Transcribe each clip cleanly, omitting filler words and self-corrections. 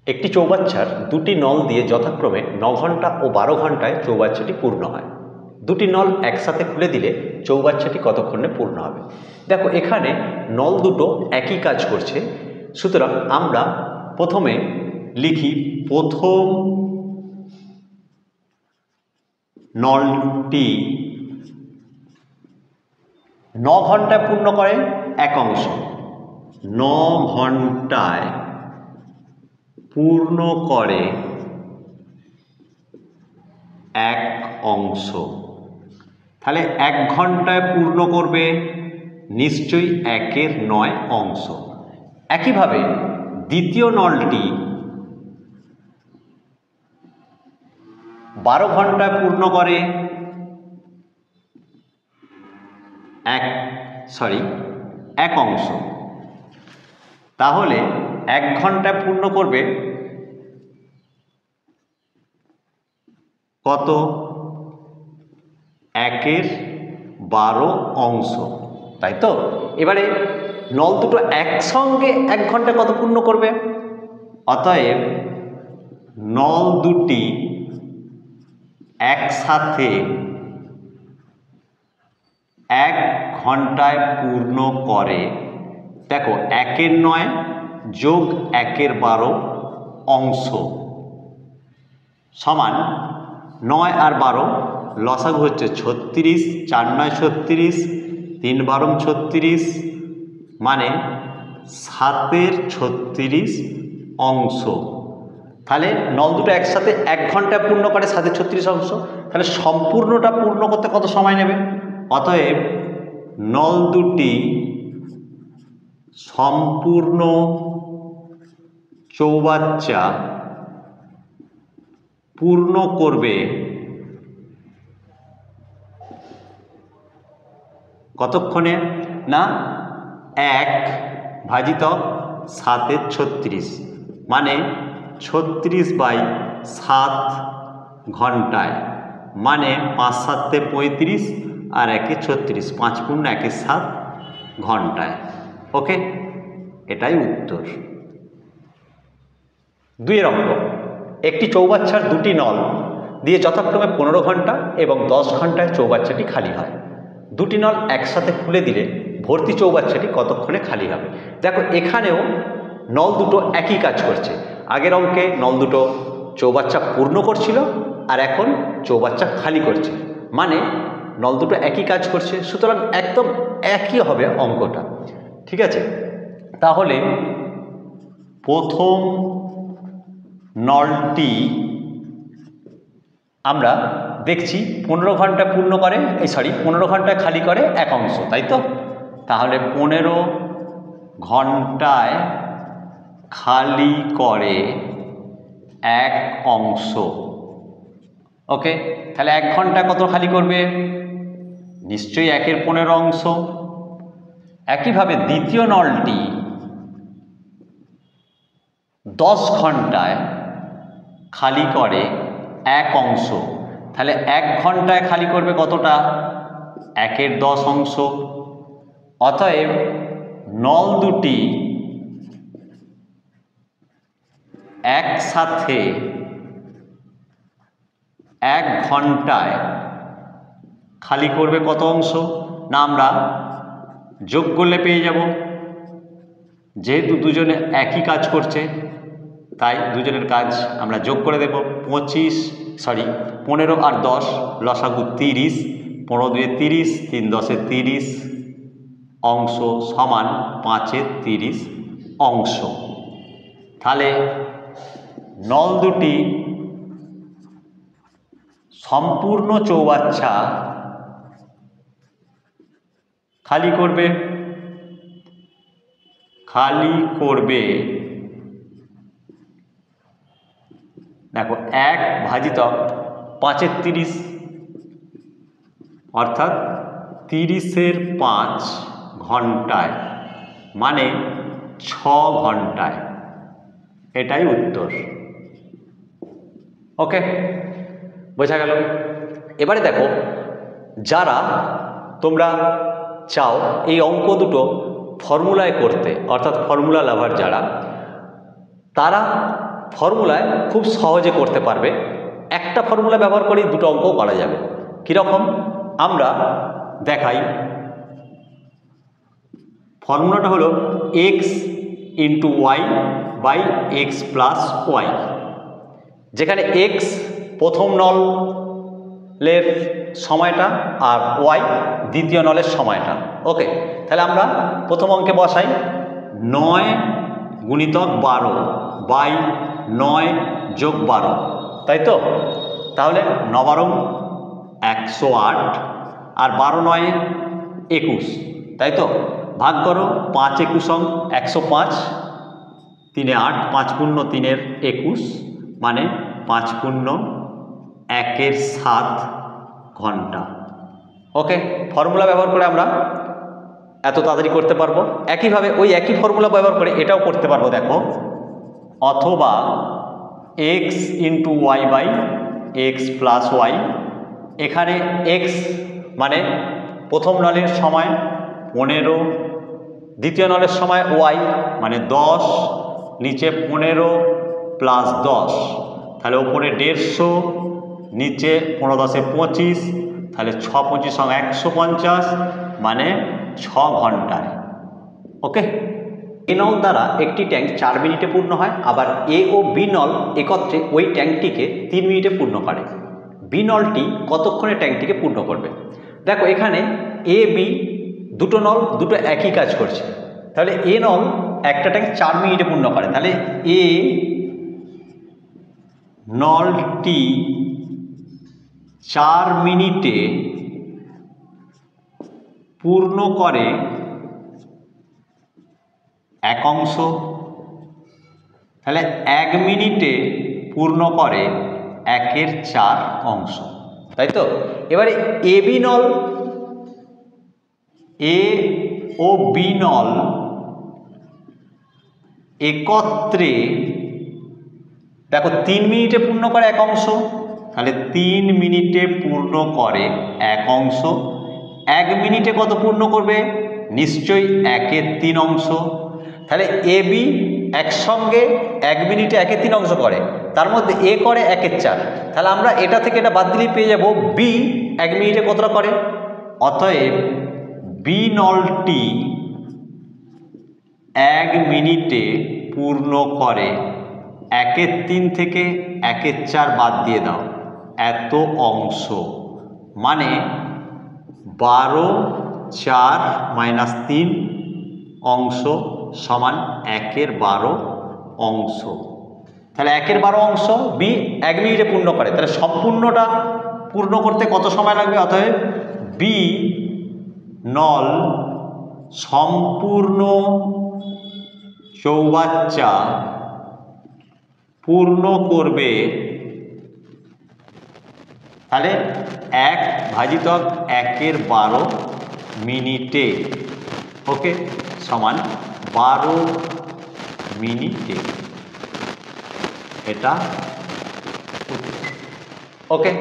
একটি চৌবাচ্চার দুটি নল দিয়ে যথাক্রমে 9 ঘন্টা ও 12 ঘন্টায় চৌবাচ্চাটি পূর্ণ হয়। দুটি নল একসাথে খুলে দিলে চৌবাচ্চাটি কতক্ষণে পূর্ণ হবে? দেখো এখানে নল দুটো একই কাজ করছে, সুতরাং আমরা প্রথমে লিখি প্রথম নলটি 9 ঘন্টায় পূর্ণ করে এক অংশ, 9 ঘন্টায় পূর্ণ করে এক অংশ। তাহলে 1 ঘন্টায় পূর্ণ করবে নিশ্চয়ই 1-এর 9 অংশ। একইভাবে দ্বিতীয় নলটি 12 ঘন্টায় পূর্ণ করে এক অংশ। তাহলে 1 ঘন্টায় পূর্ণ করবে কত? 1-এর 12 অংশ, তাই তো? এবারে নল দুটো একসঙ্গে 1 ঘন্টায় কত পূর্ণ করবে? অতএব নল দুটি একসাথে 1 ঘন্টায় পূর্ণ করে, দেখো 1-এর 9 যোগ 1-এর 12 অংশ সমান 9 আর 12 লসাগু হচ্ছে 36, 4 9 36, 3 12 36, মানে 7-এর 36 অংশ। তাহলে নল দুটো একসাথে 1 ঘন্টায় পূর্ণ করে 7-এর 36 অংশ। তাহলে সম্পূর্ণটা পূর্ণ করতে কত সময় নেবে? অতএব নল দুটি সম্পূর্ণ চৌবাচ্চা পূর্ণ করবে কতক্ষণে? না 1 ভাজিতক 7-এর 36, মানে 36/7 ঘন্টায়, মানে 5 7 35 আর 1 36, 5 × 1 = 7 ঘন্টায়। ওকে, এটাই উত্তর। 2-এর অঙ্ক। একটি চৌবাচ্চার দুটি নল দিয়ে যথাক্রমে 15 ঘন্টা এবং 10 ঘন্টায় চৌবাচ্চাটি খালি হয়। দুটি নল একসাথে খুলে দিলে ভর্তি চৌবাচ্চাটি কতক্ষণে খালি হবে? দেখো এখানেও নল দুটো একই কাজ করছে। আগের অঙ্কে নল দুটো চৌবাচ্চা পূর্ণ করছিল আর এখন চৌবাচ্চা খালি করছে, মানে নল দুটো একই কাজ করছে, সুতরাং একদম একই হবে অঙ্কটা। ঠিক আছে, তাহলে প্রথম নলটি আমরা দেখছি 15 ঘন্টায় পূর্ণ করে 15 ঘন্টায় খালি করে এক অংশ, তাই তো? তাহলে 15 ঘন্টায় খালি করে এক অংশ। ওকে, তাহলে 1 ঘন্টায় কত খালি করবে? নিশ্চয়ই 1-এর 15 অংশ। একইভাবে দ্বিতীয় নলটি 10 ঘন্টায় খালি করে এক অংশ। তাহলে 1 ঘন্টায় খালি করবে কতটা? 1-এর 10 অংশ। অতএব নল দুটি একসাথে 1 ঘন্টায় খালি করবে কত অংশ? না আমরা যোগ করলে পেয়ে যাব, যেহেতু দুজনে একই কাজ করছে তাই দুজনের কাজ আমরা যোগ করে দেব। 15 আর 10 লসাগু 30, 15 2 30, 3 10 30 অংশ সমান 5-এর 30 অংশ। তাহলে নল দুটি সম্পূর্ণ চৌবাচ্চা খালি করবে দেখো 1 ভাজিতক 5-এর 30, অর্থাৎ 30-এর 5 ঘন্টায়, মানে 6 ঘন্টায়। এটাই উত্তর। ওকে, বোঝা গেল? এবারে দেখো, যারা তোমরা চাও এই অঙ্ক দুটো ফর্মুলায় করতে, অর্থাৎ ফর্মুলা লাভার যারা, তারা ফর্মুলায় খুব সহজে করতে পারবে। একটা ফর্মুলা ব্যবহার করে দুটো অঙ্কও করা যাবে। কীরকম আমরা দেখাই। ফর্মুলাটা হলো x into y by x plus y, যেখানে এক্স প্রথম নলের সময়টা আর ওয়াই দ্বিতীয় নলের সময়টা। ওকে, তাহলে আমরা প্রথম অঙ্কে বসাই 9 গুণিতক 12 বাই 9 যোগ 12, তাই তো? তাহলে 9 12 108 আর 12 9 21, তাই তো? ভাগ করো 5 21 105, 3 8, 5 পূর্ণ 3 21, মানে 5 পূর্ণ 1 7 ঘন্টা। ওকে, ফর্মুলা ব্যবহার করে আমরা এত তাড়াতাড়ি করতে পারবো। একইভাবে ওই একই ফর্মুলা ব্যবহার করে এটাও করতে পারবো। দেখো, অথবা x into y by x plus y, এখানে এক্স মানে প্রথম নলের সময় 15, দ্বিতীয় নলের সময় ওয়াই মানে 10, নিচে 15 প্লাস 10, তাহলে ওপরে 150, নিচে 15 10 25, তাহলে 6 25 150, মানে 6 ঘন্টায়। ওকে, এ নল দ্বারা একটি ট্যাঙ্ক 4 মিনিটে পূর্ণ হয়, আবার এ ও বি নল একত্রে ওই ট্যাঙ্কটিকে 3 মিনিটে পূর্ণ করে। বি নলটি কতক্ষণে ট্যাঙ্কটিকে পূর্ণ করবে? দেখো, এখানে এ বি দুটো নল দুটো একই কাজ করছে। তাহলে এ নল একটা ট্যাঙ্ক 4 মিনিটে পূর্ণ করে, তাহলে এ নলটি 4 মিনিটে পূর্ণ করে 1 অংশ, তাহলে 1 মিনিটে পূর্ণ করে 1/4 অংশ, তাই তো? এবারে এ বি নল, এ ও বি নল একত্রে দেখো 3 মিনিটে পূর্ণ করে 1 অংশ, তাহলে 3 মিনিটে পূর্ণ করে 1 অংশ। 1 মিনিটে কত পূর্ণ করবে? নিশ্চয়ই 1/3 অংশ। তাহলে এ বি একসঙ্গে 1 মিনিটে 1/3 অংশ করে, তার মধ্যে এ করে 1/4, তাহলে আমরা এটা থেকে এটা বাদ দিলেই পেয়ে যাব বি 1 মিনিটে কতটা করে। অতএব বি নলটি 1 মিনিটে পূর্ণ করে 1/3 থেকে 1/4 বাদ দিয়ে দাও, এত অংশ, মানে 12 4 - 3 অংশ সমান 1/12 অংশ। তাহলে 1/12 অংশ বি 1 মিনিটে পূর্ণ করে, তাহলে সম্পূর্ণটা পূর্ণ করতে কত সময় লাগবে? অতএব বি নল সম্পূর্ণ চৌবাচ্চা পূর্ণ করবে, তাহলে 1/12 মিনিটে। ওকে, সমান 12 মিনিটে। এটা ওকে।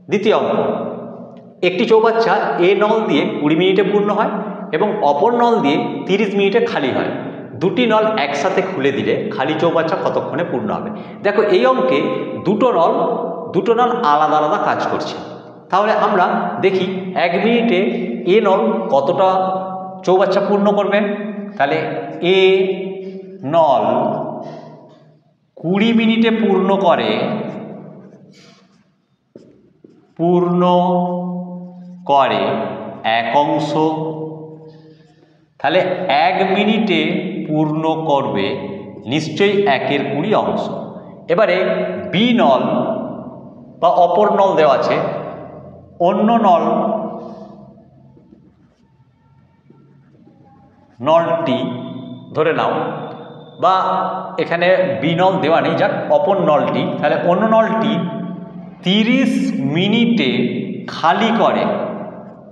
দ্বিতীয় অঙ্ক, একটি চৌবাচ্চা এ নল দিয়ে 20 মিনিটে পূর্ণ হয় এবং অপর নল দিয়ে 30 মিনিটে খালি হয়। দুটি নল একসাথে খুলে দিলে খালি চৌবাচ্চা কতক্ষণে পূর্ণ হবে? দেখো, এই অঙ্কে দুটো নল আলাদা আলাদা কাজ করছে। তাহলে আমরা দেখি 1 মিনিটে এ নল কতটা চৌবাচ্চা পূর্ণ করবে। তাহলে এ নল 20 মিনিটে পূর্ণ করে 1 অংশ, তাহলে 1 মিনিটে পূর্ণ করবে নিশ্চয়ই 1/20 অংশ। এবারে বি নল বা অপর নল দেওয়া আছে, অন্য নলটি ধরে নাও, বা এখানে বি নল দেওয়া নেই, যাক অপর নলটি, তাহলে অন্য নলটি 30 মিনিটে খালি করে,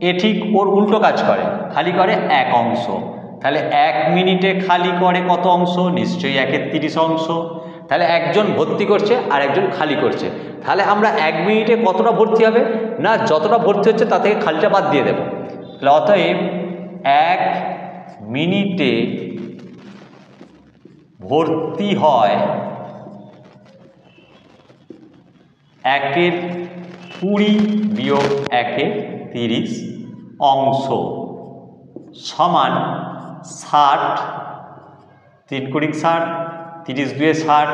এ ঠিক ওর উল্টো কাজ করে, খালি করে 1 অংশ। তাহলে 1 মিনিটে খালি করে কত অংশ? নিশ্চয়ই 1/30 অংশ। তাহলে একজন ভর্তি করছে আর একজন খালি করছে, তাহলে আমরা 1 মিনিটে কতটা ভর্তি হবে? না, যতটা ভর্তি হচ্ছে তা থেকে খালিটা বাদ দিয়ে দেব। তাহলে অতএব 1 মিনিটে ভর্তি হয় 1-এর 20 বিয়োগ 1-এর 30 অংশ সমান 60, 3 × 60, 30 × 2 = 60,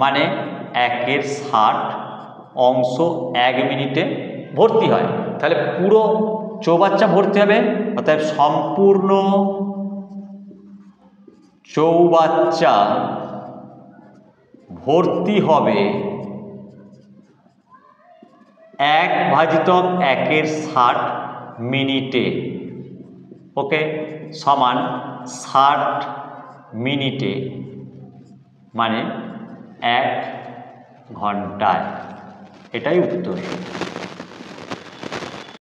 মানে 1-এর 60 অংশ 1 মিনিটে ভর্তি হয়। তাহলে পুরো চৌবাচ্চা ভর্তি হবে, অর্থাৎ সম্পূর্ণ চৌবাচ্চা ভর্তি হবে 1/1-এর 60 মিনিটে। ওকে, সমান 60 মিনিটে, মানে 1 ঘন্টায়। এটাই উত্তর।